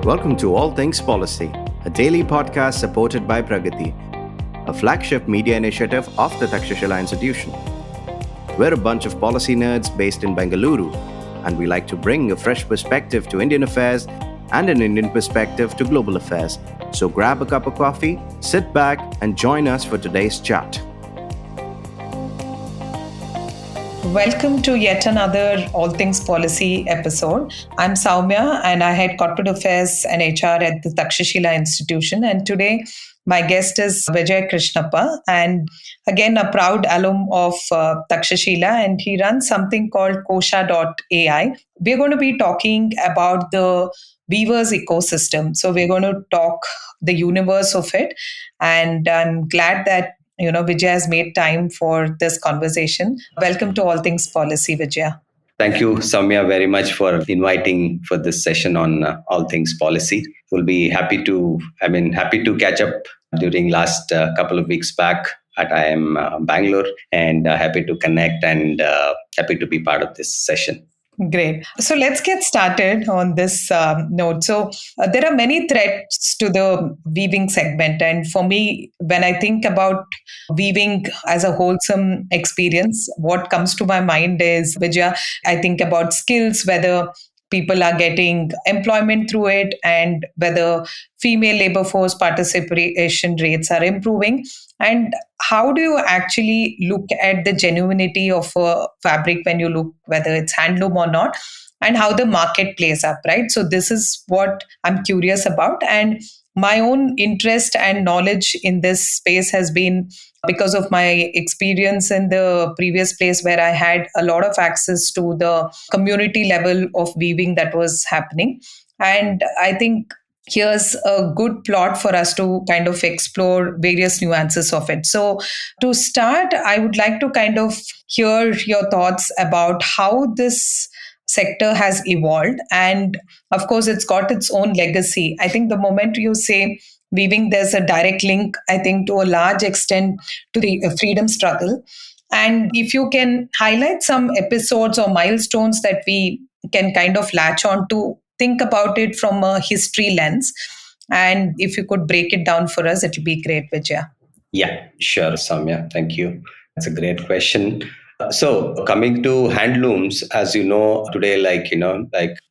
Welcome to All Things Policy, a daily podcast supported by Pragati, a flagship media initiative of the Takshashila institution. We're a bunch of policy nerds based in Bengaluru, and we like to bring a fresh perspective to Indian affairs and an Indian perspective to global affairs. So grab a cup of coffee, sit back, and join us for today's chat. Welcome to yet another All Things Policy episode. I'm Sowmya and I head Corporate Affairs and HR at the Takshashila institution. And today, my guest is Vijaya Krishnappa, and again, a proud alum of Takshashila, and he runs something called Kosha.ai. We're going to be talking about the weavers ecosystem. So we're going to talk the universe of it. And I'm glad that Vijaya has made time for this conversation. Welcome to All Things Policy, Vijaya. Thank you, Soumya, very much for inviting for this session on All Things Policy. We'll be happy to catch up during last couple of weeks back at IIM Bangalore, and happy to connect and happy to be part of this session. Great. So let's get started on this note. So there are many threats to the weaving segment. And for me, when I think about weaving as a wholesome experience, what comes to my mind is, Vijaya, I think about skills, whether people are getting employment through it and whether female labor force participation rates are improving. And how do you actually look at the genuinity of a fabric when you look whether it's handloom or not, and how the market plays up, right? So this is what I'm curious about. And my own interest and knowledge in this space has been because of my experience in the previous place where I had a lot of access to the community level of weaving that was happening. And I think here's a good plot for us to kind of explore various nuances of it. So to start, I would like to kind of hear your thoughts about how this sector has evolved. And of course, it's got its own legacy. I think the moment you say weaving, there's a direct link, I think, to a large extent to the freedom struggle. And if you can highlight some episodes or milestones that we can kind of latch on to, think about it from a history lens. And if you could break it down for us, it would be great, Vijaya. Yeah, sure, Soumya. Thank you. That's a great question. So coming to handlooms, as you know, today, like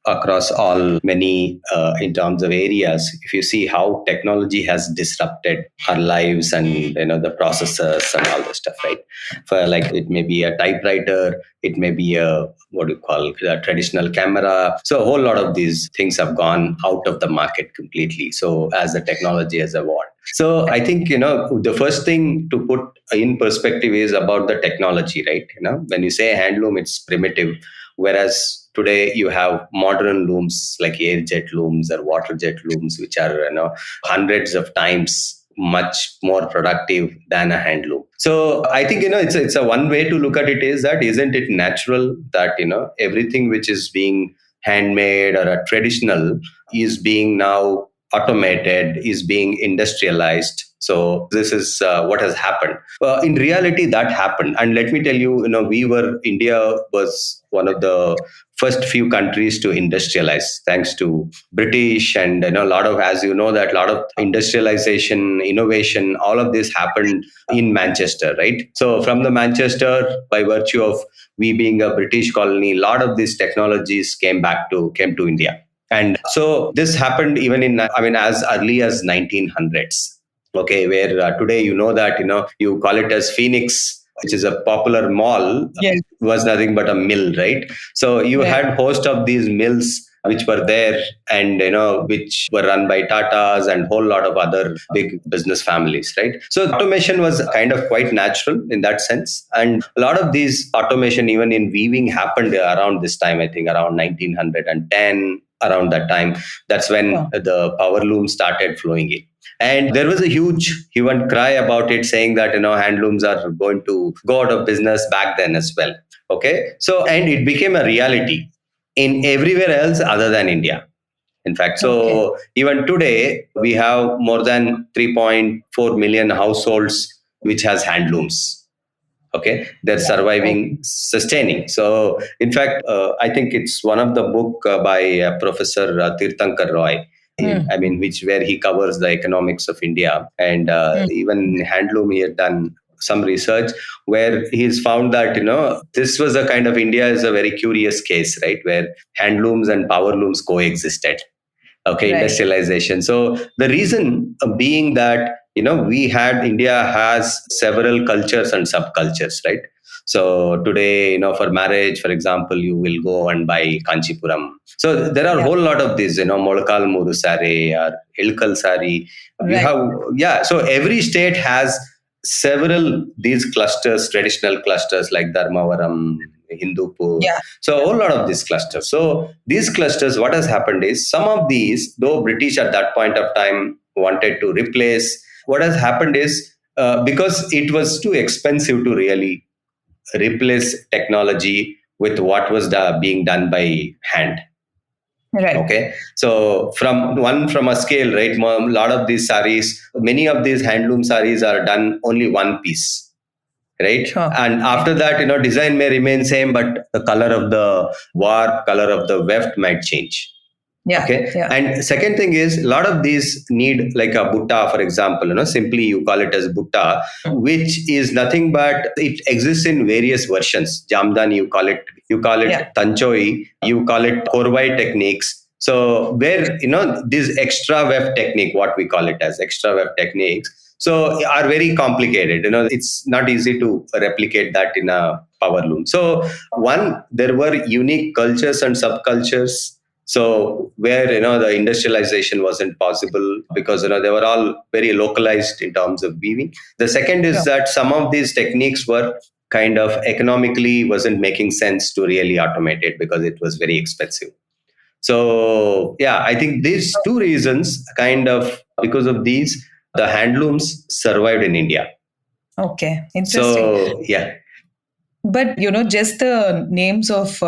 across all many in terms of areas, if you see how technology has disrupted our lives and, the processors and all the stuff, right? For like, it may be a typewriter, it may be a traditional camera. So a whole lot of these things have gone out of the market completely. So as the technology has evolved. So I think, the first thing to put in perspective is about the technology, right? When you say handloom, it's primitive. Whereas today you have modern looms like air jet looms or water jet looms, which are, hundreds of times much more productive than a handloom. So I think, it's a one way to look at it is that, isn't it natural that, everything which is being handmade or a traditional is being now automated, is being industrialized. So this is what has happened. In reality, that happened. And let me tell you, India was one of the first few countries to industrialize, thanks to British and a lot of, as you know, that a lot of industrialization, innovation, all of this happened in Manchester, right? So from the Manchester, by virtue of we being a British colony, a lot of these technologies came to India. And so this happened even as early as 1900s. Okay, where today you call it as Phoenix, which is a popular mall, Yes. Was nothing but a mill, right? So you had host of these mills which were there and, which were run by Tatas and whole lot of other big business families, right? So automation was kind of quite natural in that sense. And a lot of these automation, even in weaving, happened around this time, I think around 1910, around that time. That's when the power loom started flowing in. And there was a huge hue and cry about it, saying that, handlooms are going to go out of business back then as well. Okay. So, and it became a reality in everywhere else other than India. In fact, so even today, we have more than 3.4 million households which has handlooms. Okay, they're surviving, sustaining. So, in fact, I think it's one of the book by Professor Tirthankar Roy. I mean, which where he covers the economics of India. And even handloom, he had done some research where he's found that, this was a kind of India is a very curious case, right? Where handlooms and power looms coexisted. Okay, Right. industrialization. So the reason being that, India has several cultures and subcultures, right? So today, for marriage, for example, you will go and buy Kanchipuram. So there are a Yeah. whole lot of these, Molakal Muru sari or Ilkal sari. You Right. have, yeah. So every state has several these clusters, traditional clusters like Dharmavaram, Hindupur. Yeah. So a whole lot of these clusters. So these clusters, what has happened is some of these, though British at that point of time wanted to replace, what has happened is because it was too expensive to really replace technology with what was being done by hand. Right. Okay, so from a scale, right? A lot of these saris, many of these handloom saris are done only one piece, right? Sure. And after that, design may remain same, but the color of the warp, color of the weft might change. Yeah. Okay. Yeah. And second thing is a lot of these need like a butta, for example, simply you call it as butta, which is nothing but it exists in various versions. Jamdan, you call it Yeah. tanchoi, you call it korvai techniques. So where, this extra weft technique, what we call it as extra weft techniques, so are very complicated. It's not easy to replicate that in a power loom. So there were unique cultures and subcultures. So where, the industrialization wasn't possible because, they were all very localized in terms of weaving. The second is that some of these techniques were kind of economically wasn't making sense to really automate it because it was very expensive. So yeah, I think these two reasons kind of because of these, the handlooms survived in India. Okay. Interesting. So yeah. But, just the names of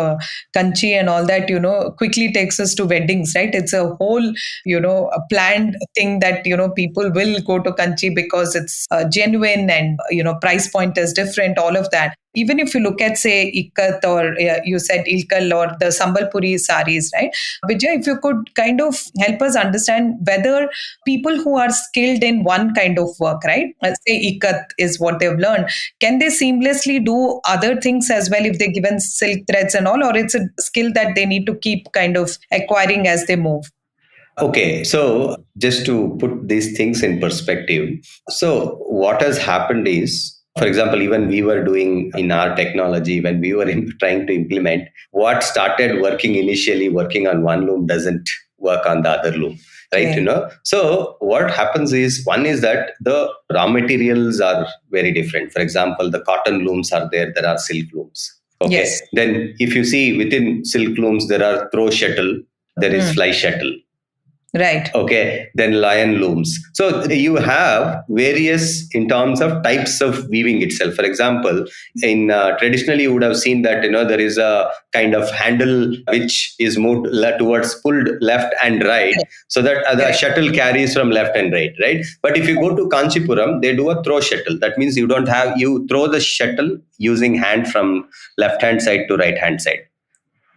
Kanchi and all that, quickly takes us to weddings, right? It's a whole, a planned thing that, people will go to Kanchi because it's genuine and, price point is different, all of that. Even if you look at, say, Ikat or you said Ilkal or the Sambalpuri saris, right? Vijay, if you could kind of help us understand whether people who are skilled in one kind of work, right? Let's say Ikat is what they've learned. Can they seamlessly do other things as well if they're given silk threads and all, or it's a skill that they need to keep kind of acquiring as they move? Okay, so just to put these things in perspective, so what has happened is, for example, even we were doing in our technology when we were trying to implement what started working initially, working on one loom doesn't work on the other loom, right? Okay. So what happens is one is that the raw materials are very different. For example, the cotton looms are there are silk looms. Okay, Yes. then if you see within silk looms, there are throw shuttle, there is fly shuttle. Right. Okay, then lion looms. So you have various in terms of types of weaving itself. For example, in traditionally you would have seen that there is a kind of handle which is moved towards pulled left and right, so that the shuttle carries from left and right. But if you go to Kanchipuram, they do a throw shuttle. That means you throw the shuttle using hand from left hand side to right hand side,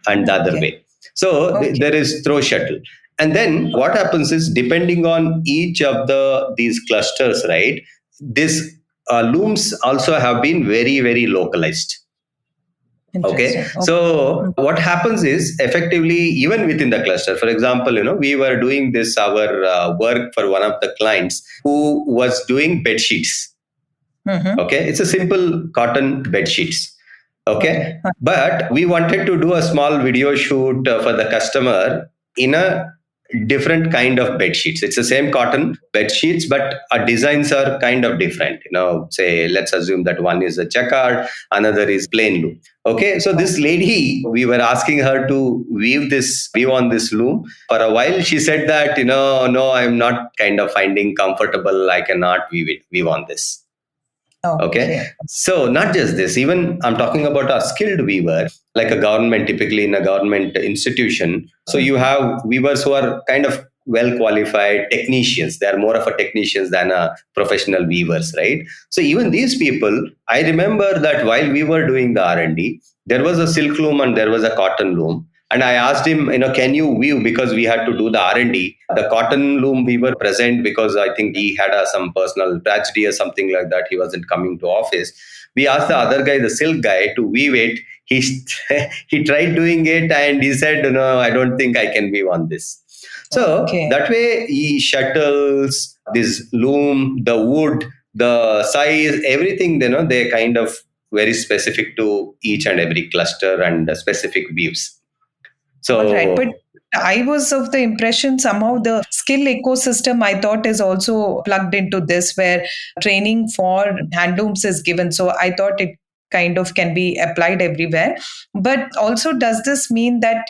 and the other way. So there is throw shuttle. And then what happens is, depending on each of these clusters, right, these looms also have been very, very localized. Okay. So what happens is, effectively, even within the cluster, for example, we were doing our work for one of the clients who was doing bed sheets. Mm-hmm. Okay. It's a simple cotton bed sheets. Okay. But we wanted to do a small video shoot for the customer in a different kind of bed sheets. It's the same cotton bed sheets, but our designs are kind of different. Say, let's assume that one is a checkered, another is plain loom. Okay, so this lady, we were asking her to weave on this loom. For a while, she said that, no, I'm not kind of finding comfortable. I cannot weave on this. Okay. So not just this, even I'm talking about a skilled weaver, like a government, typically in a government institution. So you have weavers who are kind of well qualified technicians. They are more of a technicians than a professional weavers, right? So even these people, I remember that while we were doing the R&D, there was a silk loom and there was a cotton loom. And I asked him, can you weave? Because we had to do the R&D. The cotton loom we were present because I think he had some personal tragedy or something like that. He wasn't coming to office. We asked the other guy, the silk guy, to weave it. He he tried doing it and he said, no, I don't think I can weave on this. So Okay. that way, he shuttles, this loom, the wood, the size, everything, they kind of very specific to each and every cluster and the specific weaves. All right. But So I was of the impression somehow the skill ecosystem I thought is also plugged into this, where training for handlooms is given. So I thought it kind of can be applied everywhere. But also, does this mean that,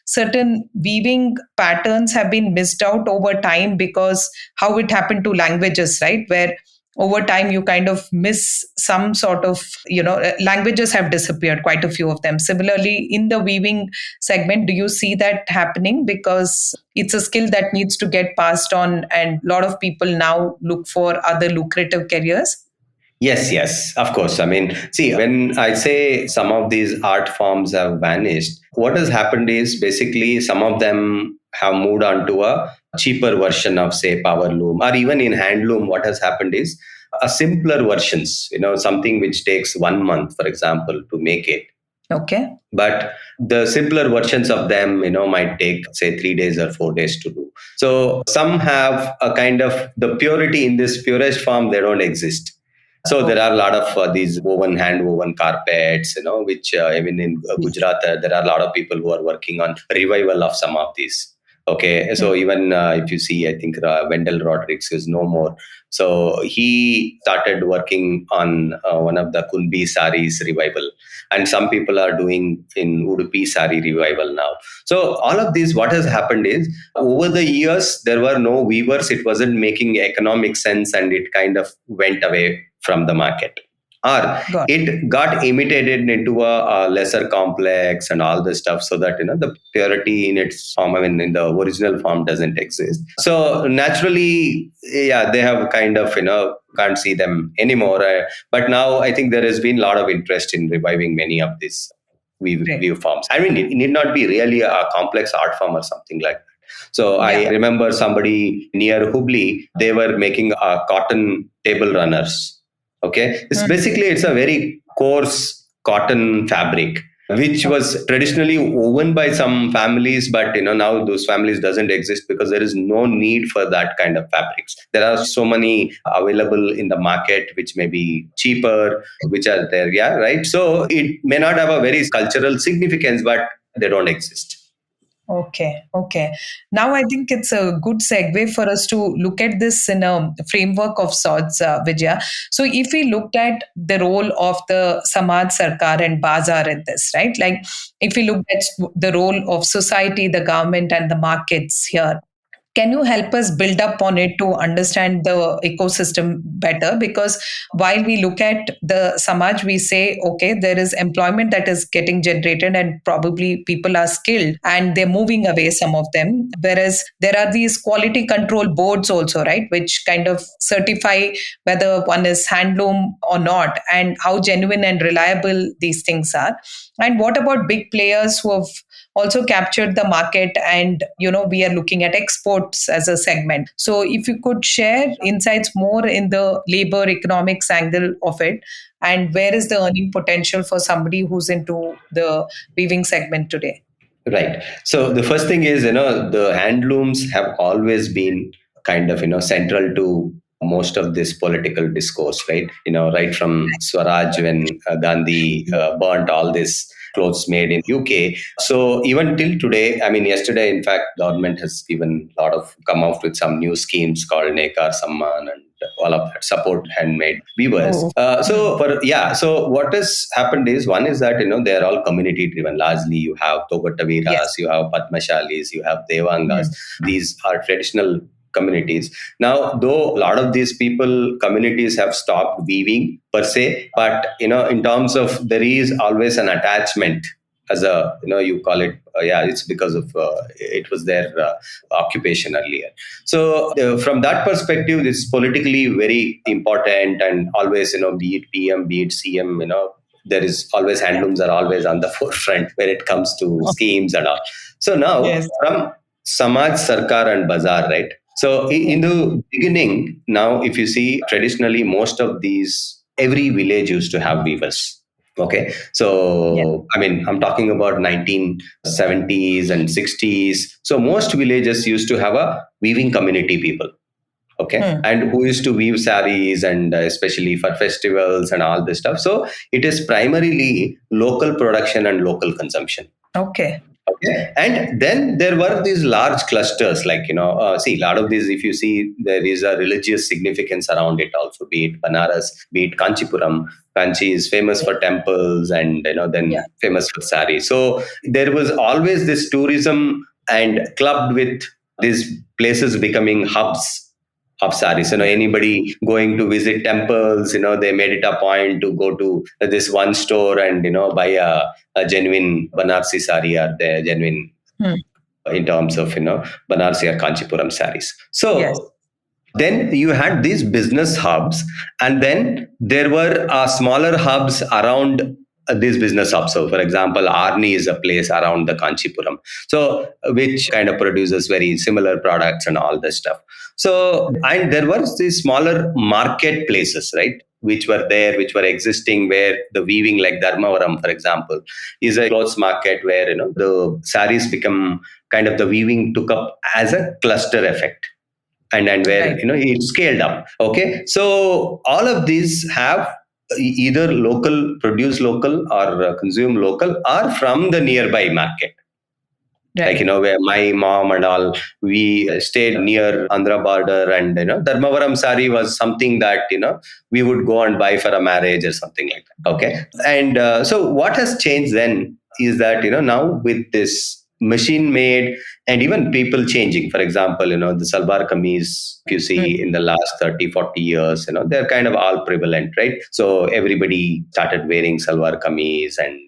certain weaving patterns have been missed out over time because how it happened to languages, right? Where over time you kind of miss some sort of, languages have disappeared, quite a few of them. Similarly, in the weaving segment, do you see that happening? Because it's a skill that needs to get passed on, and a lot of people now look for other lucrative careers. yes, yes, of course. I mean, see, when I say some of these art forms have vanished, what has happened is basically some of them have moved on to a cheaper version of, say, power loom, or even in handloom. What has happened is a simpler versions, something which takes 1 month, for example, to make it. Okay. But the simpler versions of them, might take, say, 3 days or 4 days to do. So some have a kind of the purity in this purest form, they don't exist. So there are a lot of these hand woven carpets, which even in Gujarat, there are a lot of people who are working on revival of some of these. Okay, so even if you see, I think Wendell Rodrigues is no more. So he started working on one of the Kunbi saris revival, and some people are doing in Udupi sari revival now. So all of this, what has happened is over the years there were no weavers. It wasn't making economic sense, and it kind of went away from the market, or Got it got imitated into a lesser complex and all this stuff, so that the purity in its form, I mean in the original form, doesn't exist. So naturally, yeah, they have kind of can't see them anymore. But now I think there has been a lot of interest in reviving many of these view forms. I mean, it need not be really a complex art form or something like that. So I remember somebody near Hubli, they were making cotton table runners. Okay, it's a very coarse cotton fabric, which was traditionally woven by some families, but now those families doesn't exist because there is no need for that kind of fabrics. There are so many available in the market which may be cheaper, which are there. Yeah, right. So it may not have a very cultural significance, but they don't exist. Okay, okay. Now I think it's a good segue for us to look at this in a framework of sorts, Vijaya. So if we looked at the role of the samaaj, sarkaar, and bazaar in this, right? Like if we look at the role of society, the government, and the markets here, can you help us build up on it to understand the ecosystem better? Because while we look at the samaj, we say, okay, there is employment that is getting generated and probably people are skilled and they're moving away, some of them. Whereas there are these quality control boards also, right, which kind of certify whether one is handloom or not and how genuine and reliable these things are. And what about big players who have also captured the market, and we are looking at exports as a segment? So if you could share insights more in the labor economics angle of it, and where is the earning potential for somebody who's into the weaving segment today? Right. So the first thing is, the handlooms have always been kind of, central to most of this political discourse, right? Right from Swaraj, when Gandhi burnt all this clothes made in UK. So even till today, I mean, yesterday, in fact, government has given a lot of, come out with some new schemes called Nekar Samman and all of that, support handmade weavers. Oh. So what has happened is, one is that they are all community driven. Largely, you have Togotaviras, Yes. you have Padmashalis, you have Devangas. These are traditional communities. Now, though a lot of these communities have stopped weaving per se, but in terms of, there is always an attachment as a, you call it, it's because of it was their occupation earlier. So from that perspective, it's politically very important, and always, be it PM, be it CM, there is always handlooms are always on the forefront when it comes to schemes and all. So now Yes. from Samaj, Sarkar and Bazaar, right? So in the beginning, now if you see traditionally, most of these, every village used to have weavers. Okay. Yeah. So, I mean, I'm talking about 1970s and 60s. So most villages used to have a weaving community people. Okay. And who used to weave saris and especially for festivals and all this stuff. So it is primarily local production and local consumption. Okay. Okay. And then there were these large clusters, like, see, a lot of these, if you see, there is a religious significance around it also, be it Banaras, be it Kanchipuram. Kanchi is famous for temples and, then famous for sari. So there was always this tourism and clubbed with these places becoming hubs of saris. Anybody going to visit temples, they made it a point to go to this one store and, buy a genuine Banarsi sari or the genuine in terms of, Banarsi or Kanchipuram saris. So then you had these business hubs, and then there were smaller hubs around these business hubs. So, for example, Arni is a place around the Kanchipuram, so which kind of produces very similar products and all this stuff. So, and there were these smaller marketplaces, right? Which were there, which were existing, where the weaving, like Dharmavaram, for example, is a clothes market where, the saris become kind of, the weaving took up as a cluster effect. And where, it scaled up. Okay. So all of these have either local, produce local or consume local, or from the nearby market. Right. Like, where my mom and all, we stayed near Andhra border, and, Dharmavaram sari was something that, we would go and buy for a marriage or something like that. Okay. And so what has changed then is that, now with this machine made and even people changing, for example, the salwar kameez, if you see in the last 30, 40 years, they're kind of all prevalent, right? So everybody started wearing salwar kameez, and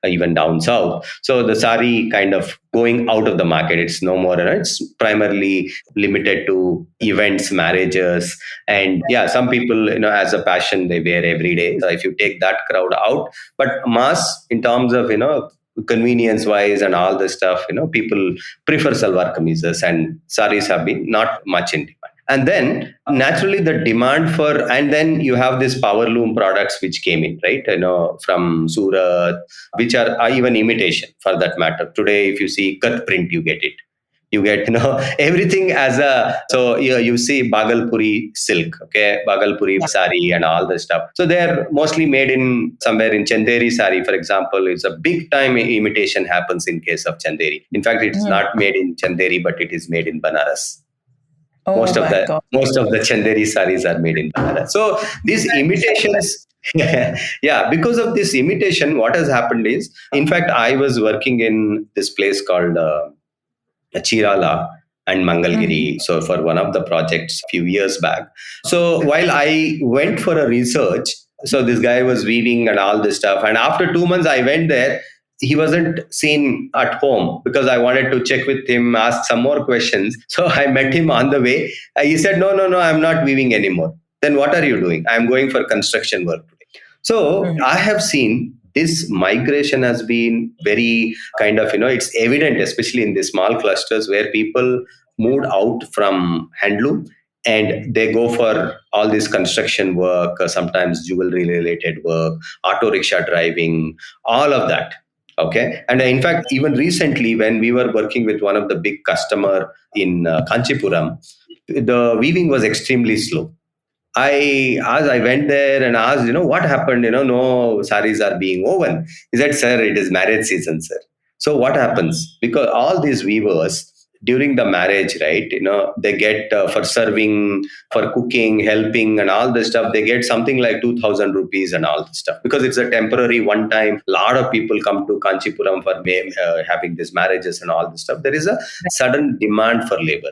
even down south. So the sari kind of going out of the market. It's no more, it's primarily limited to events, marriages. And some people, as a passion, they wear every day. So if you take that crowd out, but mass in terms of, convenience wise and all this stuff, people prefer salwar kameezes, and saris have been not much in demand. And then naturally the demand for, and then you have this power loom products which came in, right? From Surat, which are even imitation for that matter. Today, if you see cut print, you get it. You get, everything as a, so you see Bagalpuri silk, okay, Bagalpuri sari and all this stuff. So they're mostly made in somewhere in Chanderi sari, for example. It's a big time imitation happens in case of Chanderi. In fact, it's not made in Chanderi, but it is made in Banaras. Most of the Chanderi saris are made in Banaras. So these imitations, because of this imitation, what has happened is, in fact, I was working in this place called Chirala and Mangalgiri. So for one of the projects a few years back. So while I went for a research, so this guy was weaving and all this stuff. And after 2 months, I went there. He wasn't seen at home because I wanted to check with him, ask some more questions. So I met him on the way. He said, no, I'm not weaving anymore. Then what are you doing? I'm going for construction work today. So I have seen this migration has been very kind of, it's evident, especially in the small clusters where people moved out from handloom and they go for all this construction work, sometimes jewelry related work, auto rickshaw driving, all of that. Okay. And in fact, even recently, when we were working with one of the big customer in Kanchipuram, the weaving was extremely slow. I went there and asked, what happened? No saris are being woven. He said, sir, it is marriage season, sir. So what happens? Because all these weavers during the marriage, right, they get for serving, for cooking, helping and all this stuff, they get something like 2,000 rupees and all this stuff. Because it's a temporary one time, a lot of people come to Kanchipuram for having these marriages and all this stuff. There is a sudden demand for labor.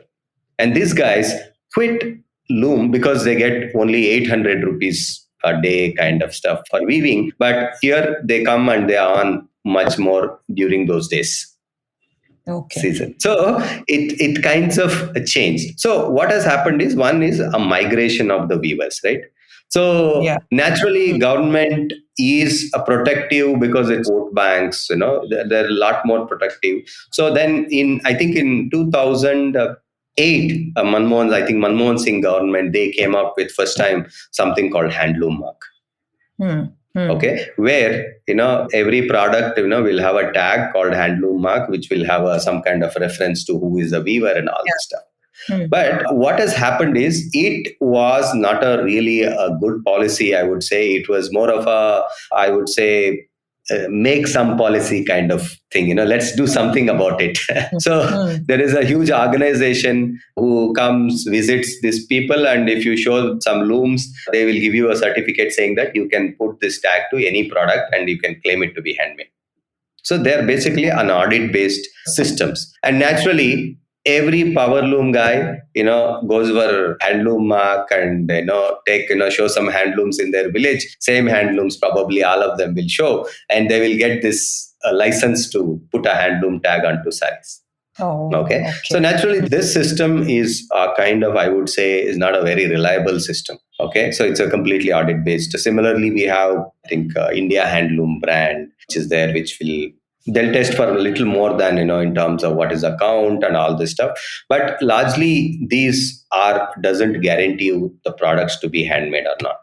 And these guys quit loom because they get only 800 rupees a day kind of stuff for weaving. But here they come and they are on much more during those days. Okay. Season. So it kinds of changed. So what has happened is, one is a migration of the weavers, right? So Yeah. naturally, government is a protective because it's vote banks. They're a lot more protective. So then, I think in 2008, Manmohan Singh government, they came up with first time something called handloom mark. Hmm. Okay, where every product will have a tag called handloom mark, which will have some kind of reference to who is the weaver and all this stuff. Hmm. But what has happened is it was not a really a good policy. I would say it was more of a, I would say, make some policy kind of thing. Let's do something about it. So Hmm. there is a huge organization who comes, visits these people, and if you show some looms, they will give you a certificate saying that you can put this tag to any product and you can claim it to be handmade. So they're basically an audit based systems. And naturally, every power loom guy, goes for handloom mark and, show some handlooms in their village. Same handlooms, probably all of them will show, and they will get this license to put a handloom tag onto sarees. Oh, Okay. So okay. naturally, this system is kind of, I would say, is not a very reliable system. Okay. So it's a completely audit based. Similarly, we have, I think, India Handloom brand, which is there, which they'll test for a little more than, in terms of what is the count and all this stuff. But largely, these doesn't guarantee you the products to be handmade or not.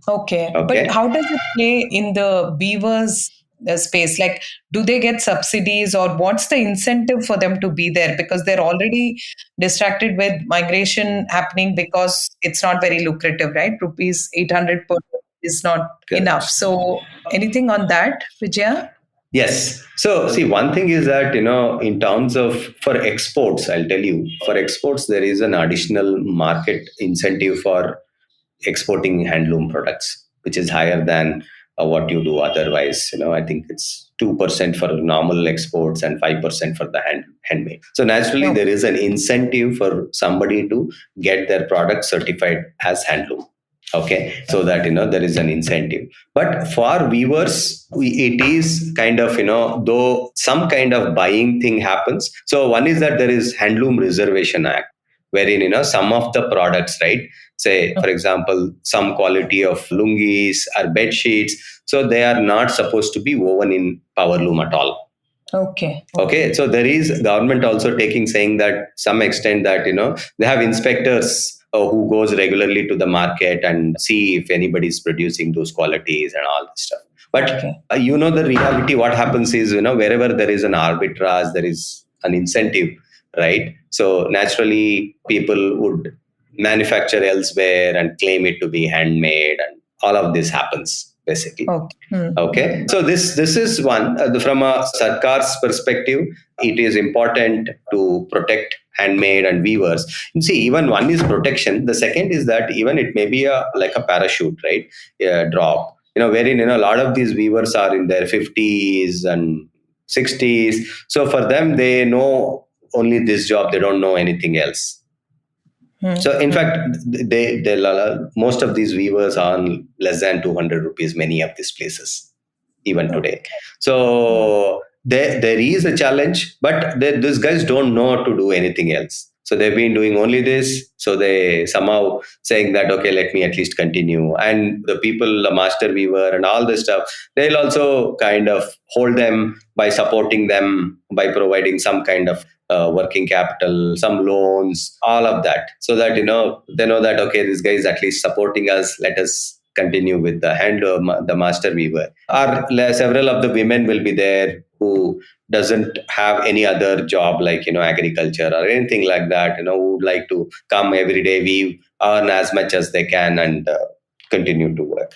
Okay. Okay. But how does it play in the weavers space? Like, do they get subsidies, or what's the incentive for them to be there? Because they're already distracted with migration happening because it's not very lucrative, right? Rupees 800 per is not enough. Correct. So, anything on that, Vijaya? Yes. So, see, one thing is that, in terms of for exports, I'll tell you, for exports, there is an additional market incentive for exporting handloom products, which is higher than what you do otherwise. I think it's 2% for normal exports and 5% for the handmade. So, naturally, No. there is an incentive for somebody to get their product certified as handloom. Okay, so that there is an incentive. But for weavers, it is kind of though some kind of buying thing happens. So one is that there is Handloom Reservation Act, wherein some of the products, right, say for example some quality of lungis or bed sheets, so they are not supposed to be woven in power loom at all. Okay, so there is government also saying that some extent that they have inspectors who goes regularly to the market and see if anybody is producing those qualities and all this stuff. But the reality, what happens is wherever there is an arbitrage, there is an incentive, right? So naturally, people would manufacture elsewhere and claim it to be handmade, and all of this happens basically. Okay, so this is one from a sarkaar's perspective. It is important to protect handmade and weavers. You see, even one is protection. The second is that even it may be like a parachute, right? A drop. Wherein a lot of these weavers are in their 50s and 60s. So for them, they know only this job. They don't know anything else. So in fact, they most of these weavers are on less than 200 rupees, many of these places, even today. So there is a challenge, but these guys don't know to do anything else. So they've been doing only this. So they somehow saying that, okay, let me at least continue. And the people, the master weaver and all this stuff, they'll also kind of hold them by supporting them, by providing some kind of working capital, some loans, all of that, so that they know that, okay, this guy is at least supporting us. Let us continue with the master weaver. Or several of the women will be there who doesn't have any other job like agriculture or anything like that. Who would like to come every day, weave, earn as much as they can, and continue to work.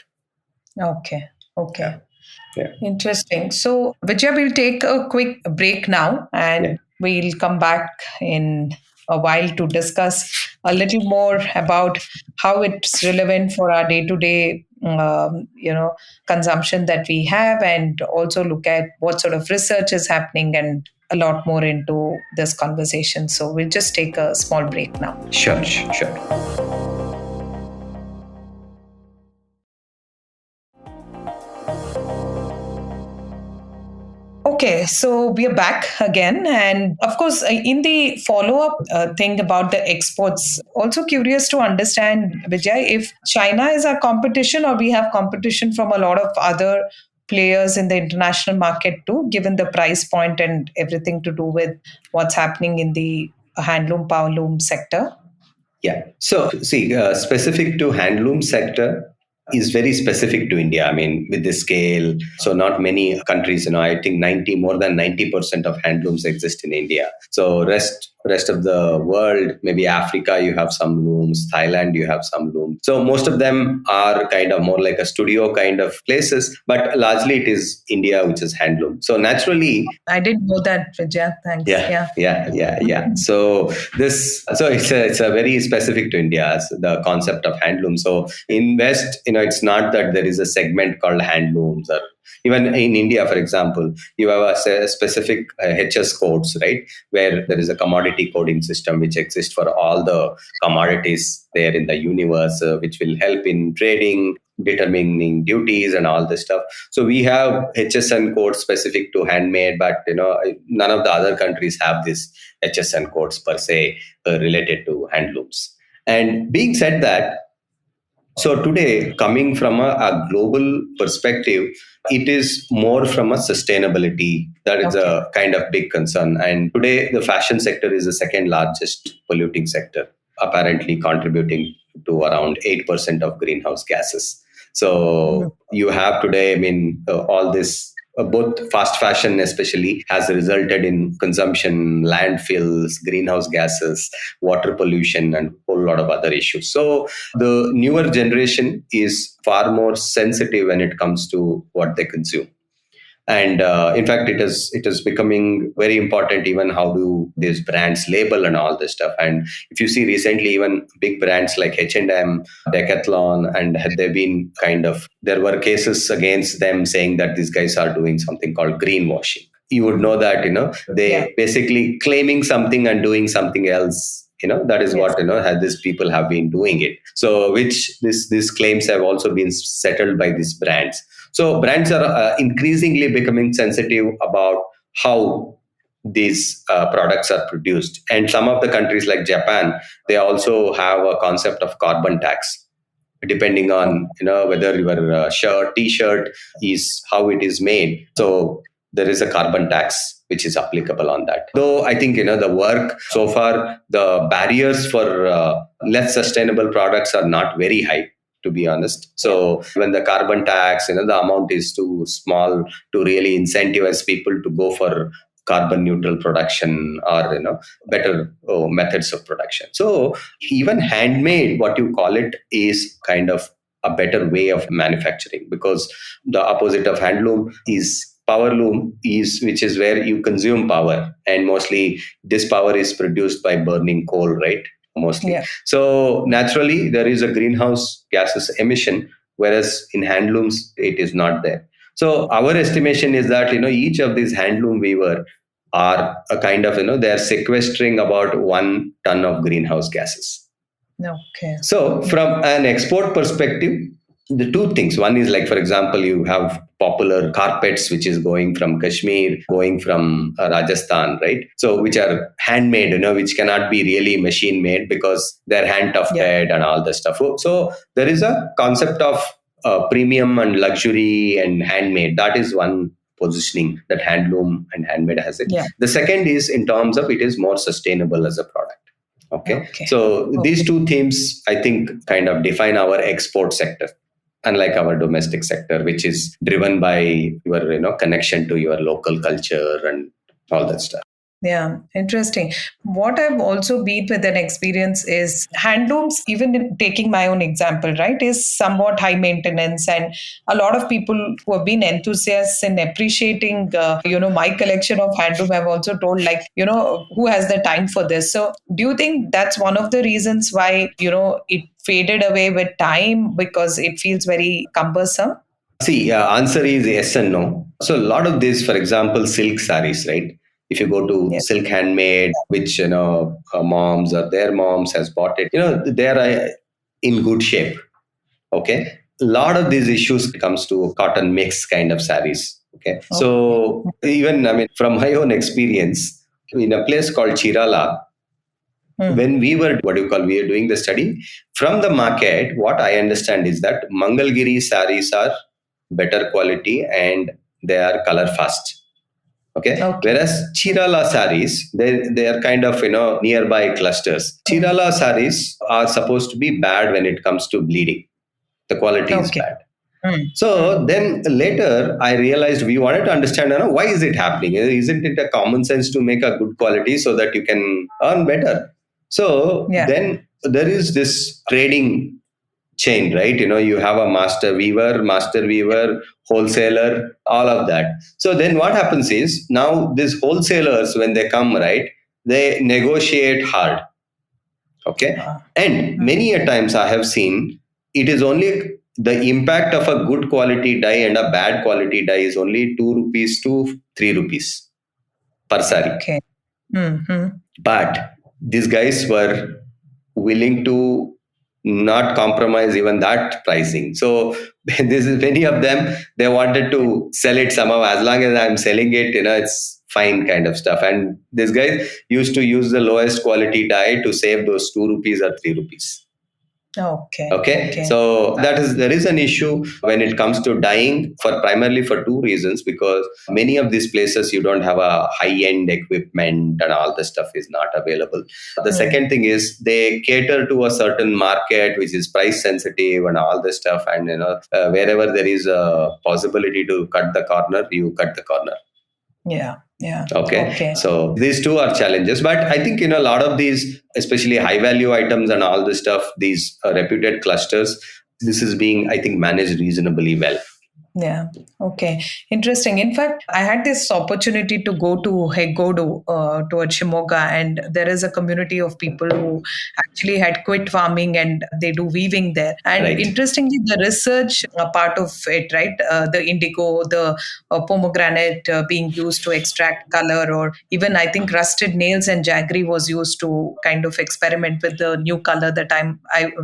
Okay. Yeah. Interesting. So, Vijay, we'll take a quick break now, and we'll come back in a while to discuss a little more about how it's relevant for our day-to-day, consumption that we have, and also look at what sort of research is happening and a lot more into this conversation. So, we'll just take a small break now. Sure. Okay, so we are back again. And of course, in the follow up thing about the exports, also curious to understand, Vijay, if China is our competition or we have competition from a lot of other players in the international market too, given the price point and everything to do with what's happening in the handloom, power loom sector. Yeah. So, see, specific to handloom sector is very specific to India. I mean, with the scale, so not many countries. I think more than 90% of handlooms exist in India. So rest of the world, maybe Africa, you have some looms. Thailand, you have some looms. So most of them are kind of more like a studio kind of places, but largely it is India which is handloom. So naturally, I didn't know that, Vijay. Thanks. Yeah. So it's a very specific to India, the concept of handloom. So in West, it's not that there is a segment called handlooms, or even in India, for example, you have a specific HS codes, right, where there is a commodity coding system which exists for all the commodities there in the universe, which will help in trading, determining duties and all this stuff. So we have HSN codes specific to handmade, but none of the other countries have this HSN codes per se related to handlooms. And being said that, so today, coming from a global perspective, it is more from a sustainability. That is a kind of big concern. And today, the fashion sector is the second largest polluting sector, apparently contributing to around 8% of greenhouse gases. So you have today, all this, both fast fashion especially has resulted in consumption, landfills, greenhouse gases, water pollution, and a whole lot of other issues. So the newer generation is far more sensitive when it comes to what they consume. And in fact, it is becoming very important, even how do these brands label and all this stuff. And if you see recently, even big brands like H&M, Decathlon, and they've been there were cases against them saying that these guys are doing something called greenwashing. You would know that, they basically claiming something and doing something else. That is what, these people have been doing it. So which these claims have also been settled by these brands. So brands are increasingly becoming sensitive about how these products are produced. And some of the countries like Japan, they also have a concept of carbon tax, depending on whether your t-shirt is how it is made. So there is a carbon tax which is applicable on that. Though I think the work so far, the barriers for less sustainable products are not very high, to be honest. So when the carbon tax, the amount is too small to really incentivize people to go for carbon neutral production or better methods of production. So even handmade, what you call it, is kind of a better way of manufacturing, because the opposite of handloom is power loom, which is where you consume power, and mostly this power is produced by burning coal, right? Mostly. Yeah. So naturally, there is a greenhouse gases emission, whereas in handlooms, it is not there. So our estimation is that, each of these handloom weaver are a kind of, they are sequestering about 1 ton of greenhouse gases. Okay. So from an export perspective, the two things. One is, like, for example, you have popular carpets, which is going from Kashmir, going from Rajasthan, right? So which are handmade, which cannot be really machine made because they're hand tufted and all this stuff. So there is a concept of premium and luxury and handmade. That is one positioning that handloom and handmade has it. Yeah. The second is in terms of it is more sustainable as a product. Okay. So these two themes, I think, kind of define our export sector, unlike our domestic sector, which is driven by your connection to your local culture and all that stuff. Yeah, interesting. What I've also been with an experience is handlooms, even in taking my own example, right, is somewhat high maintenance. And a lot of people who have been enthusiasts in appreciating, my collection of handloom have also told, like, who has the time for this? So do you think that's one of the reasons why, it faded away with time, because it feels very cumbersome? See, answer is yes and no. So a lot of this, for example, silk saris, right? If you go to silk handmade, which moms or their moms has bought it, they are in good shape. Okay, a lot of these issues comes to cotton mix kind of saris. Okay. So even, from my own experience, in a place called Chirala, when we were, we are doing the study, from the market, what I understand is that Mangalgiri saris are better quality and they are color fast. Okay. Whereas Chirala saris, they are kind of, nearby clusters. Chirala saris are supposed to be bad when it comes to bleeding. The quality is bad. So then later I realized we wanted to understand, why is it happening? Isn't it a common sense to make a good quality so that you can earn better? So then there is this trading chain, right? You have a master weaver, wholesaler, all of that. So then what happens is now these wholesalers, when they come, right, they negotiate hard. Okay. And many a times I have seen it is only the impact of a good quality dye and a bad quality dye is only 2 rupees to 3 rupees per sari. Okay. But these guys were willing to not compromise even that pricing. So this is many of them, they wanted to sell it somehow. As long as I'm selling it, it's fine kind of stuff. And this guy used to use the lowest quality dye to save those 2 rupees or 3 rupees. Okay. So there is an issue when it comes to dyeing, for primarily for two reasons, because many of these places you don't have a high-end equipment and all the stuff is not available. The second thing is they cater to a certain market which is price sensitive and all this stuff, and wherever there is a possibility to cut the corner, you cut the corner. Yeah. Okay. So these two are challenges, but I think a lot of these, especially high value items and all this stuff, these reputed clusters, this is being, I think, managed reasonably well. Yeah. Okay. Interesting. In fact, I had this opportunity to go to Hegodu, towards Shimoga, and there is a community of people who actually had quit farming and they do weaving there. And interestingly, the research part of it, right? The indigo, the pomegranate being used to extract color, or even I think rusted nails and jaggery was used to kind of experiment with the new color that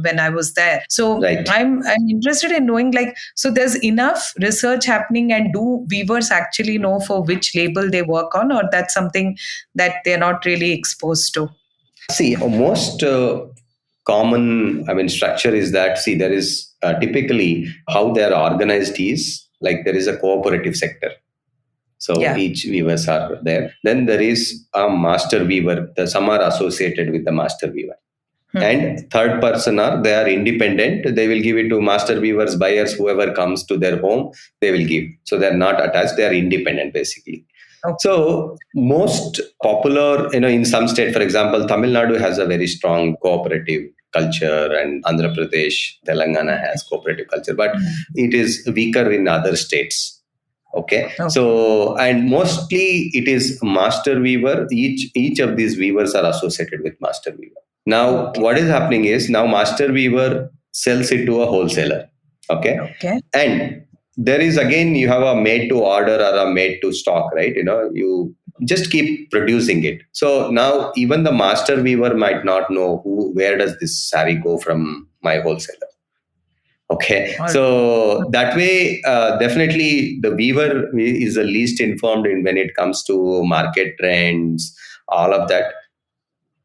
when I was there. So I'm interested in knowing, so there's enough research happening, and do weavers actually know for which label they work on, or that's something that they're not really exposed to? See, most common structure is that, there is typically how they are organized is like there is a cooperative sector. So each weavers are there. Then there is a master weaver. Some are associated with the master weaver. And third person they are independent. They will give it to master weavers, buyers, whoever comes to their home, they will give. So they're not attached, they are independent basically. So most popular, in some state, for example, Tamil Nadu has a very strong cooperative culture, and Andhra Pradesh, Telangana has cooperative culture, but it is weaker in other states. Okay. So, and mostly it is master weaver. Each of these weavers are associated with master weaver. Now, what is happening is now master weaver sells it to a wholesaler. Okay. And there is, again, you have a made to order or a made to stock, right? You just keep producing it. So now even the master weaver might not know where does this sari go from my wholesaler. Okay, so that way, definitely the weaver is the least informed when it comes to market trends, all of that.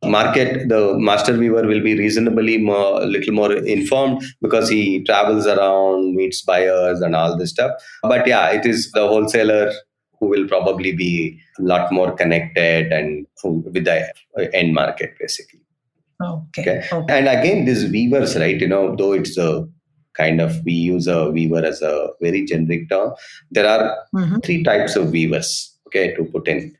The master weaver will be reasonably little more informed because he travels around, meets buyers and all this stuff. But it is the wholesaler who will probably be a lot more connected and with the end market, basically. Okay. And again, these weavers, right, though it's a kind of, we use a weaver as a very generic term, there are three types of weavers, to put in.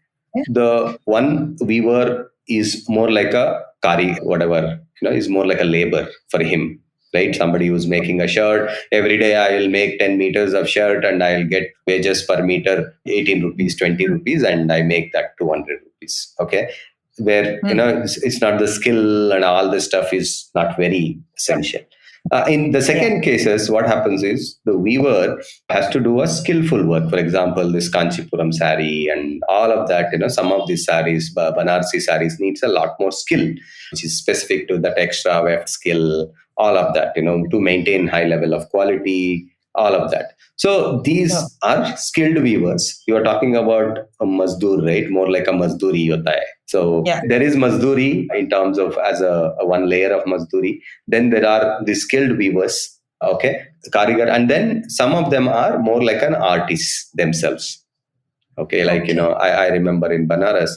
The one weaver is more like a kari, whatever, is more like a labor for him, right? Somebody who's making a shirt. Every day I will make 10 meters of shirt and I'll get wages per meter, 18 rupees, 20 rupees, and I make that 200 rupees. Okay. Where, it's not the skill and all this stuff is not very essential. In the second cases, what happens is the weaver has to do a skillful work. For example, this Kanchipuram sari and all of that, some of these saris, Banarsi saris, needs a lot more skill, which is specific to that extra weft skill, all of that, to maintain high level of quality, all of that. So Yeah. these are skilled weavers. You are talking about a mazdoor, right? More like a mazduri hota hai. So Yeah. there is mazduri in terms of as a one layer of mazduri. Then there are the skilled weavers, okay, karigar, and then some of them are more like an artist themselves. Okay, like Okay. I remember in Banaras,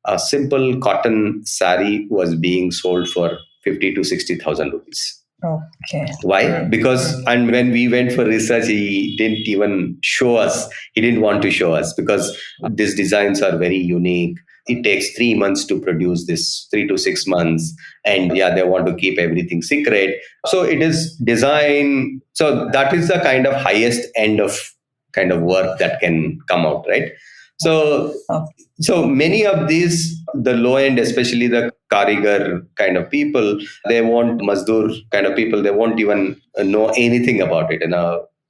a simple cotton sari was being sold for 50 to 60,000 rupees. Okay. Why? Because, and when we went for research, he didn't even show us. He didn't want to show us because these designs are very unique. It takes 3 months to produce this, 3 to 6 months. And yeah, they want to keep everything secret. So it is design. So that is the kind of highest end of kind of work that can come out, right? So Okay. so many of these, the low end, especially the karigar kind of people, they want mazdoor kind of people, they won't even know anything about it,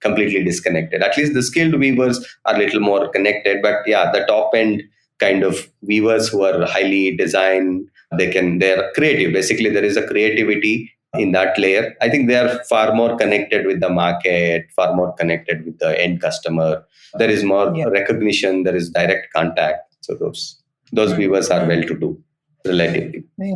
completely disconnected. At least the skilled weavers are a little more connected. But yeah, the top end kind of weavers who are highly designed, they're creative. Basically, there is a creativity in that layer. I think they are far more connected with the market, far more connected with the end customer. There is more Yeah. recognition, there is direct contact. So those viewers are well to do relatively. Yeah.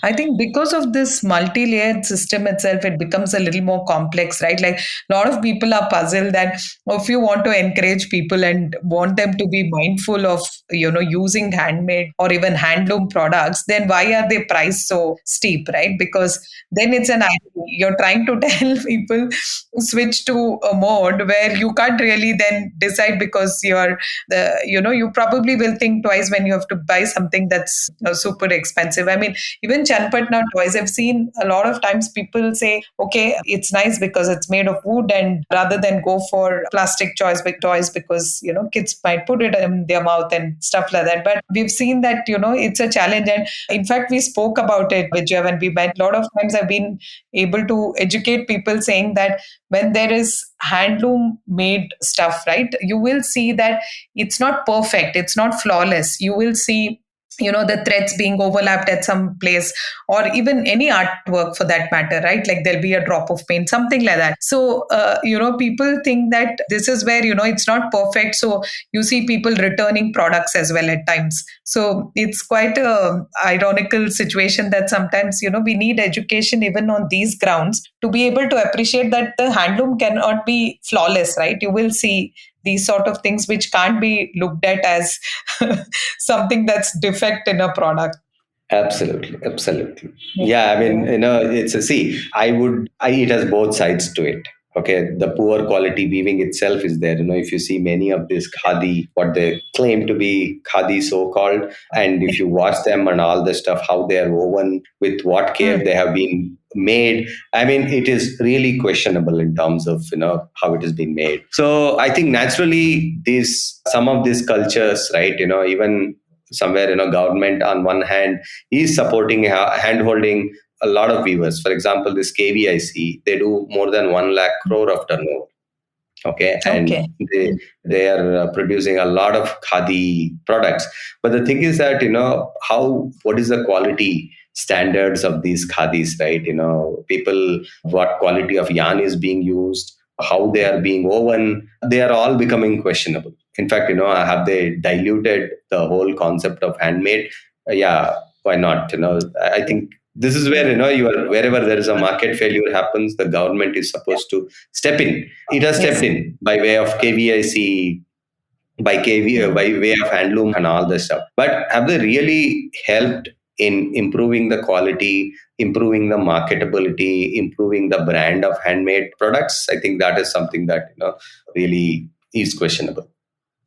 I think because of this multi-layered system itself, it becomes a little more complex, right? Like a lot of people are puzzled that if you want to encourage people and want them to be mindful of, using handmade or even handloom products, then why are they priced so steep, right? Because then it's you're trying to tell people switch to a mode where you can't really then decide because you probably will think twice when you have to buy something that's super expensive. I mean, even Chanpatna toys, I've seen a lot of times people say, okay, it's nice because it's made of wood, and rather than go for plastic toys because, kids might put it in their mouth and stuff like that. But we've seen that, it's a challenge. And in fact, we spoke about it, Vijay, when we met. A lot of times I've been able to educate people saying that when there is handloom made stuff, right, you will see that it's not perfect, it's not flawless. You will see the threads being overlapped at some place, or even any artwork for that matter, right? Like there'll be a drop of paint, something like that. So people think that this is where it's not perfect, so you see people returning products as well at times. So it's quite a ironical situation that sometimes we need education even on these grounds to be able to appreciate that the handloom cannot be flawless, right? You will see these sort of things which can't be looked at as something that's defect in a product. Absolutely, absolutely. Yeah. Yeah, I mean, it's a see. It has both sides to it. Okay, the poor quality weaving itself is there. If you see many of this khadi, what they claim to be khadi, so called, and if you watch them and all the stuff, how they are woven, with what care Mm. they have been made. I mean, it is really questionable in terms of how it has been made. So I think naturally, some of these cultures, right? Even somewhere government on one hand is supporting hand holding a lot of weavers. For example, this KVIC, they do more than 1 lakh crore of turnover. Okay, and Okay. they are producing a lot of khadi products. But the thing is that what is the quality standards of these khadis, right? People, what quality of yarn is being used, how they are being woven, they are all becoming questionable. In fact, have they diluted the whole concept of handmade? Yeah, why not? I think this is where wherever there is a market failure happens, the government is supposed to step in. It has Yes. stepped in by way of KVIC, by way of handloom and all this stuff. But have they really helped in improving the quality, improving the marketability, improving the brand of handmade products? I think that is something that really is questionable.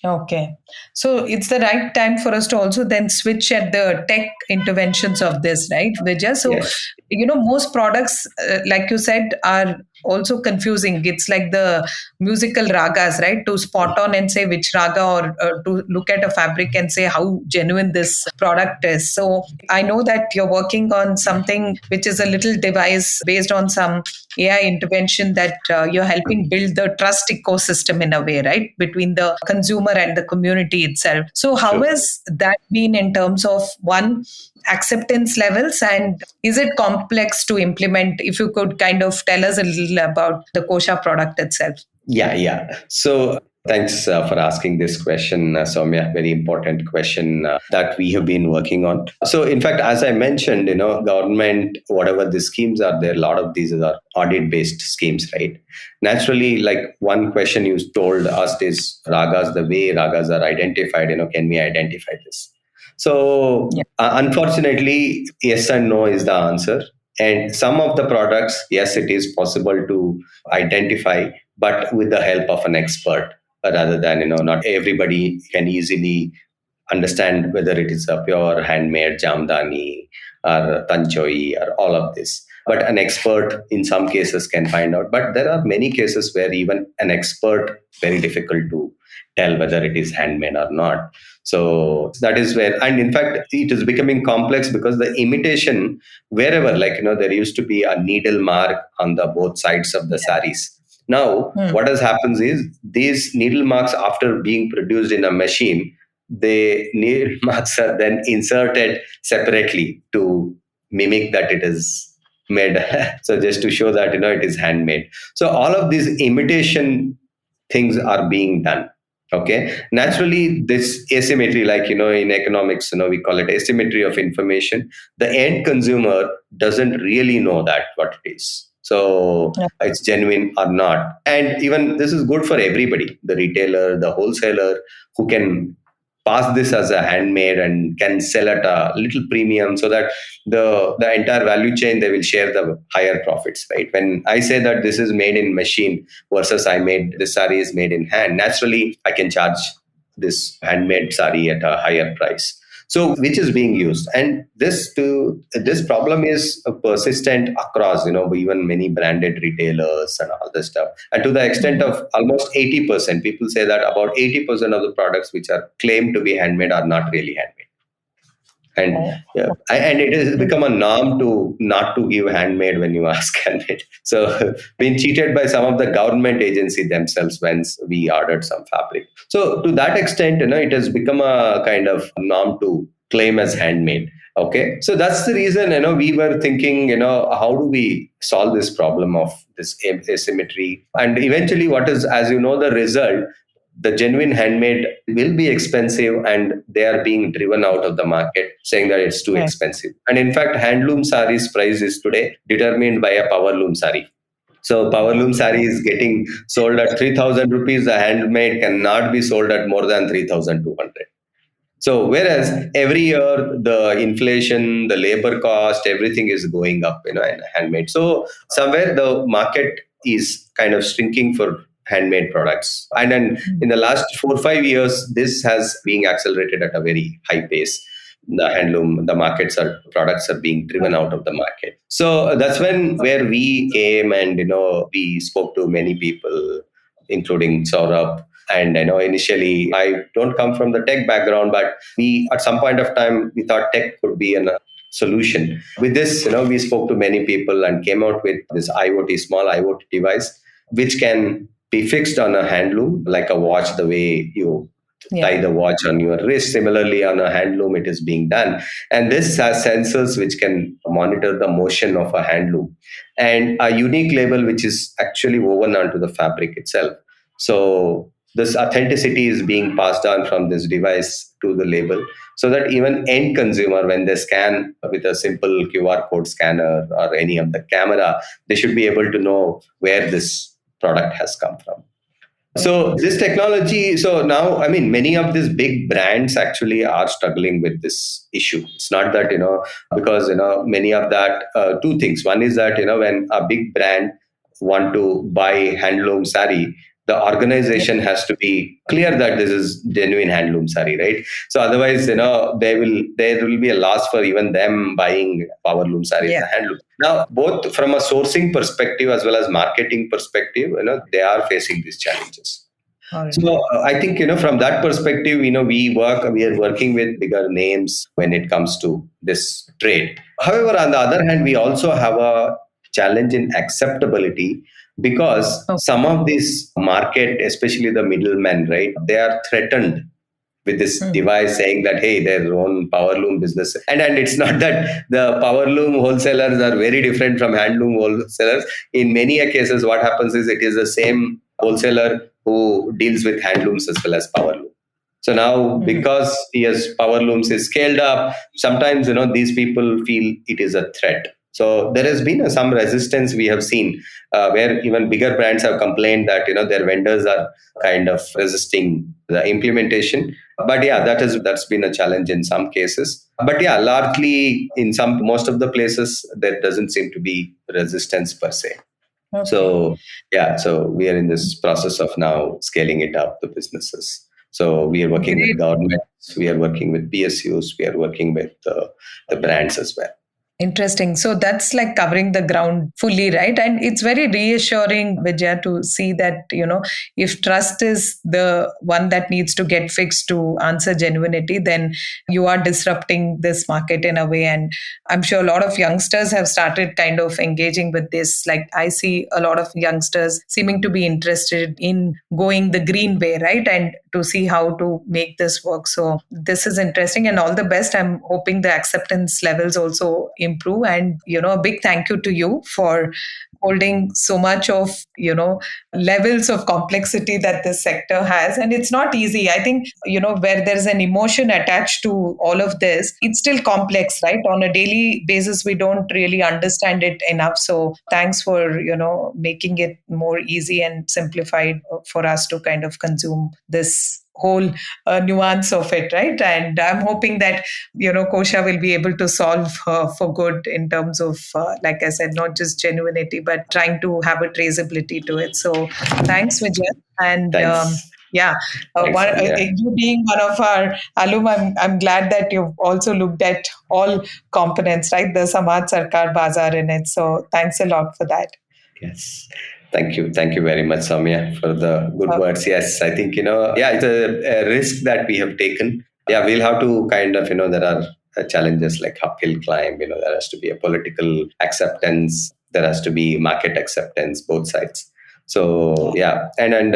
Okay. So it's the right time for us to also then switch at the tech interventions of this, right, Vijay? So, Yes. most products, like you said, are also confusing. It's like the musical ragas, right? To spot on and say which raga, or to look at a fabric and say how genuine this product is. So I know that you're working on something which is a little device based on some AI intervention that you're helping build the trust ecosystem in a way, right, between the consumer and the community itself. So, how True. has that been in terms of one, acceptance levels, and is it complex complex to implement. If you could kind of tell us a little about the Kosha product itself. Yeah. So thanks for asking this question, Soumya. Very important question that we have been working on. So, in fact, as I mentioned, government, whatever the schemes are there, a lot of these are audit-based schemes, right? Naturally, like one question you told us is ragas, the way ragas are identified, can we identify this? So, unfortunately, yes and no is the answer. And some of the products, yes, it is possible to identify, but with the help of an expert rather than, not everybody can easily understand whether it is a pure handmade jamdani or tanchoi or all of this. But an expert in some cases can find out. But there are many cases where even an expert, very difficult to tell whether it is handmade or not. So that is where, and in fact, it is becoming complex because the imitation, wherever, there used to be a needle mark on the both sides of the saris. Now, what has happens is these needle marks, after being produced in a machine, the needle marks are then inserted separately to mimic that it is made. So just to show that, it is handmade. So all of these imitation things are being done. Okay. Naturally, this asymmetry, in economics, we call it asymmetry of information. The end consumer doesn't really know that what it is. So it's genuine or not. And even this is good for everybody, the retailer, the wholesaler, who can pass this as a handmade and can sell at a little premium, so that the entire value chain, they will share the higher profits, right? When I say that this is made in machine versus this sari is made in hand, naturally I can charge this handmade sari at a higher price. So which is being used, and this problem is persistent across, even many branded retailers and all this stuff. And to the extent of almost 80%, people say that about 80% of the products which are claimed to be handmade are not really handmade. And it has become a norm to not to give handmade when you ask handmade. So been cheated by some of the government agency themselves when we ordered some fabric. So to that extent, it has become a kind of norm to claim as handmade. Okay. So that's the reason, we were thinking, how do we solve this problem of this asymmetry? And eventually what is, as you know, the result, the genuine handmade will be expensive, and they are being driven out of the market, saying that it's too expensive. And in fact, handloom saris price is today determined by a powerloom sari. So powerloom sari is getting sold at 3,000 rupees. The handmade cannot be sold at more than 3,200. So whereas every year the inflation, the labor cost, everything is going up, in handmade. So somewhere the market is kind of shrinking for handmade products. And then in the last 4 or 5 years, this has been accelerated at a very high pace. The handloom, the products are being driven out of the market. So that's where we came, and, we spoke to many people, including Saurabh. And initially, I don't come from the tech background, but we, at some point of time, we thought tech could be a solution. With this, we spoke to many people and came out with this small IoT device, which can be fixed on a handloom, like a watch, the way you tie the watch on your wrist. Similarly, on a handloom, it is being done. And this has sensors which can monitor the motion of a handloom, and a unique label which is actually woven onto the fabric itself. So this authenticity is being passed on from this device to the label, so that even end consumer, when they scan with a simple QR code scanner or any of the camera, they should be able to know where this product has come from. So this technology, so now, many of these big brands actually are struggling with this issue. It's not that, because, many of that, two things. One is that, when a big brand want to buy handloom sari, the organization has to be clear that this is genuine handloom sari, right? So otherwise, there will be a loss for even them buying powerloom sari as a handloom. Now, both from a sourcing perspective as well as marketing perspective, they are facing these challenges. So I think, from that perspective, we are working with bigger names when it comes to this trade. However, on the other hand, we also have a challenge in acceptability, because some of this market, especially the middlemen, right, they are threatened with this device saying that, hey, their own power loom business. And it's not that the power loom wholesalers are very different from handloom wholesalers. In many cases, what happens is it is the same wholesaler who deals with handlooms as well as power loom. So now, because power looms is scaled up, sometimes these people feel it is a threat. So there has been some resistance we have seen, where even bigger brands have complained that their vendors are kind of resisting the implementation. But yeah, that's been a challenge in some cases. But yeah, largely in most of the places there doesn't seem to be resistance per se. Okay. So yeah, so we are in this process of now scaling it up to businesses. So we are working with governments, we are working with PSUs, we are working with the brands as well. Interesting. So that's like covering the ground fully, right? And it's very reassuring, Vijaya, to see that, if trust is the one that needs to get fixed to answer genuinity, then you are disrupting this market in a way. And I'm sure a lot of youngsters have started kind of engaging with this. Like I see a lot of youngsters seeming to be interested in going the green way, right? And to see how to make this work. So this is interesting, and all the best. I'm hoping the acceptance levels also improve. And, a big thank you to you for holding so much of, levels of complexity that this sector has. And it's not easy. I think, where there's an emotion attached to all of this, it's still complex, right? On a daily basis, we don't really understand it enough. So thanks for, making it more easy and simplified for us to kind of consume this whole nuance of it, right? And I'm hoping that, Kosha will be able to solve for good in terms of, like I said, not just genuinity, but trying to have a traceability to it. So thanks, Vijay. And Thanks. You being one of our alum, I'm glad that you've also looked at all components, right? The Samaaj, Sarkaar, Bazaar in it. So thanks a lot for that. Yes. Thank you. Thank you very much, Soumya, for the good words. Yes, I think, it's a risk that we have taken. Yeah, we'll have to kind of, there are challenges like uphill climb, there has to be a political acceptance, there has to be market acceptance, both sides. So, yeah. And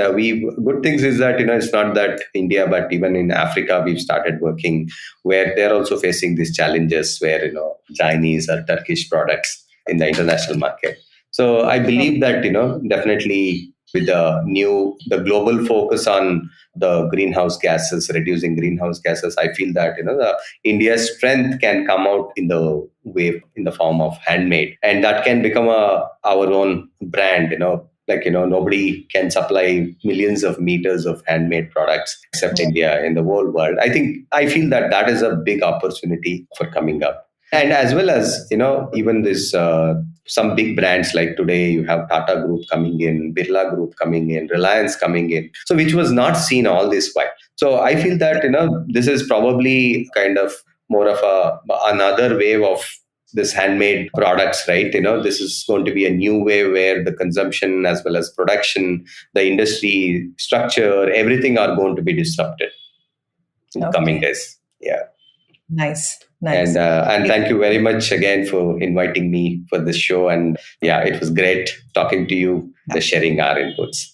good things is that, it's not that India, but even in Africa, we've started working where they're also facing these challenges where, Chinese or Turkish products in the international market. So I believe that, definitely with the global focus on the greenhouse gases, reducing greenhouse gases, I feel that, the India's strength can come out in the form of handmade. And that can become our own brand, nobody can supply millions of meters of handmade products except India in the whole world. I feel that is a big opportunity for coming up. And as well as, even this, some big brands like today, you have Tata Group coming in, Birla Group coming in, Reliance coming in. So which was not seen all this while. So I feel that, this is probably kind of more of another wave of this handmade products, right? This is going to be a new way where the consumption as well as production, the industry structure, everything are going to be disrupted in the coming days. Yeah. Nice. And thank you very much again for inviting me for this show. And yeah, it was great talking to you, sharing our inputs.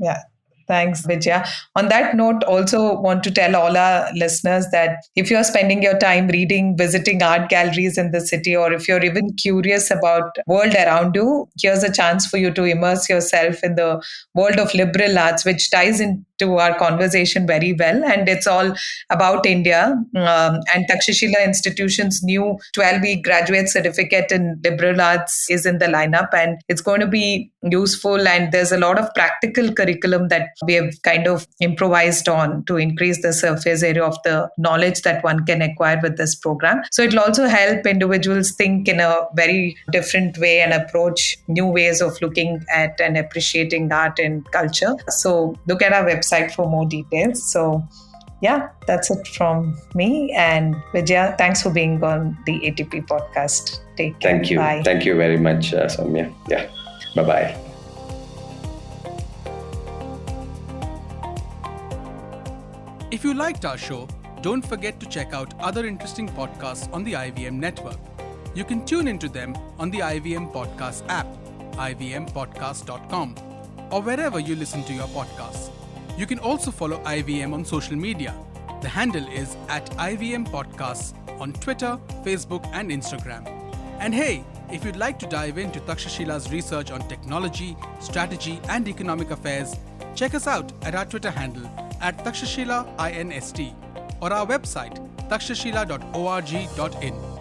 Yeah. Thanks, Vijaya. On that note, also want to tell all our listeners that if you're spending your time reading, visiting art galleries in the city, or if you're even curious about world around you, here's a chance for you to immerse yourself in the world of liberal arts, which ties into our conversation very well. And it's all about India. And Takshashila Institution's new 12-week graduate certificate in liberal arts is in the lineup, and it's going to be useful. And there's a lot of practical curriculum that we have kind of improvised on to increase the surface area of the knowledge that one can acquire with this program. So it'll also help individuals think in a very different way and approach new ways of looking at and appreciating art and culture. So look at our website for more details. So yeah, that's it from me. And Vijaya, thanks for being on the ATP podcast. Take care. Thank you. Bye. Thank you very much, Soumya. Yeah. Bye-bye. If you liked our show, don't forget to check out other interesting podcasts on the IVM network. You can tune into them on the IVM Podcast app, ivmpodcast.com, or wherever you listen to your podcasts. You can also follow IVM on social media. The handle is at IVM Podcasts on Twitter, Facebook, and Instagram. And hey, if you'd like to dive into Takshashila's research on technology, strategy, and economic affairs, check us out at our Twitter handle at Takshashila INST or our website takshashila.org.in.